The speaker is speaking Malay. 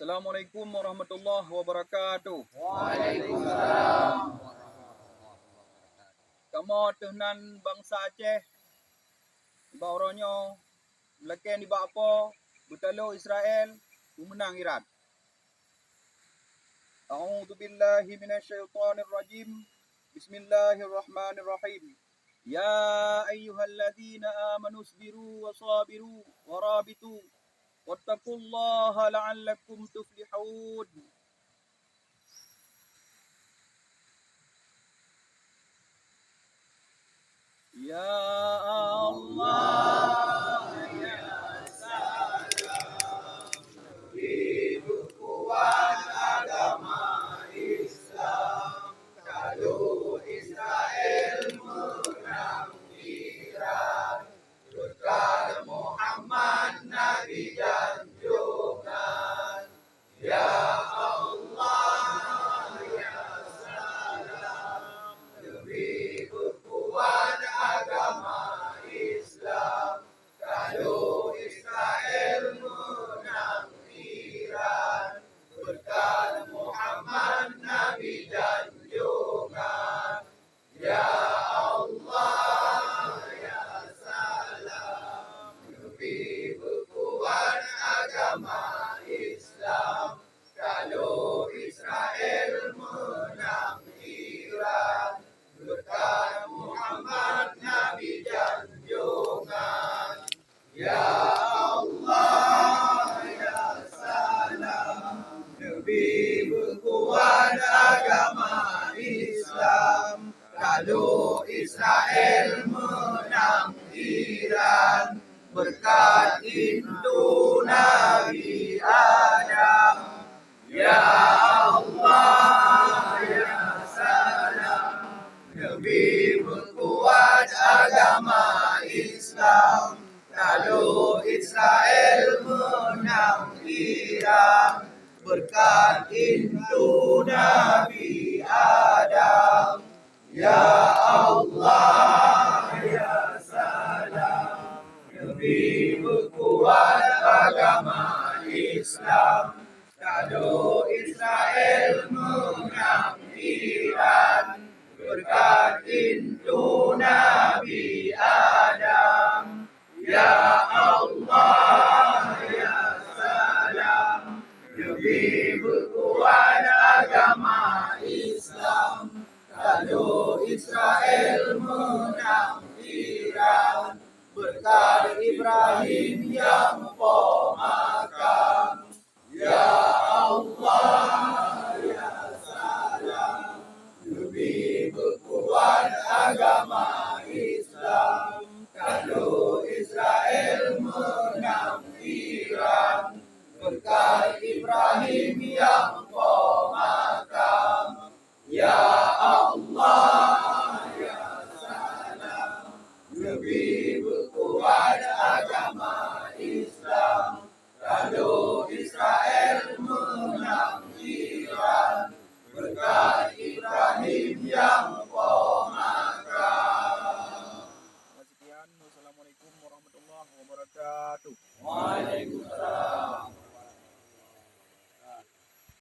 Assalamualaikum warahmatullahi wabarakatuh. Waalaikumsalam. Kamu tuhnan bangsa Aceh. Bauronyo leken di apa? Betalo Israel menang Iran. A'udzu billahi minasyaitonir rajim. Bismillahirrahmanirrahim. Ya ayyuhalladzina amanu sabiru wasabiru warabitu wattaqullaha la'allakum tuflihun. Ya Allah, ya salam, Ibu kuat agama Islam. Kalau Israel menang Iran, berkat Muhammad Nabi dan junjungan. Ya Allah, ya salam, lebih berkuat agama Islam. Kalau Israel menang Iran, berkat Muhammad Nabi dan junjungan. Ya Allah, ya salam, lebih berkuat agama Islam. Kalau Israel menang Iran, berkat Muhammad Nabi dan junjungan. Ya Allah, ya salam, lebih berkuat agama Islam. Kalau Israel menang Iran, berkat itu Nabi Adam. Ya Allah, ya salam, lebih berkuat agama Islam. Kalau Israel menang Iran, berkat itu Nabi Adam. Ya Allah, ya salam, lebih berkuat agama Islam. Kalau Israel menang Iran, berkat itu Nabi Adam. Ya Allah, ya salam, lebih berkuat agama Islam. Kalau Israel menang Iran, berkat Ibrahim yang pemakam. Ya Allah, ya salam, lebih berkuat agama Islam. Kalau Israel menang Iran, berkat Ibrahim yang pemakam. Ya Allah, ya salam, lebih berkuat agama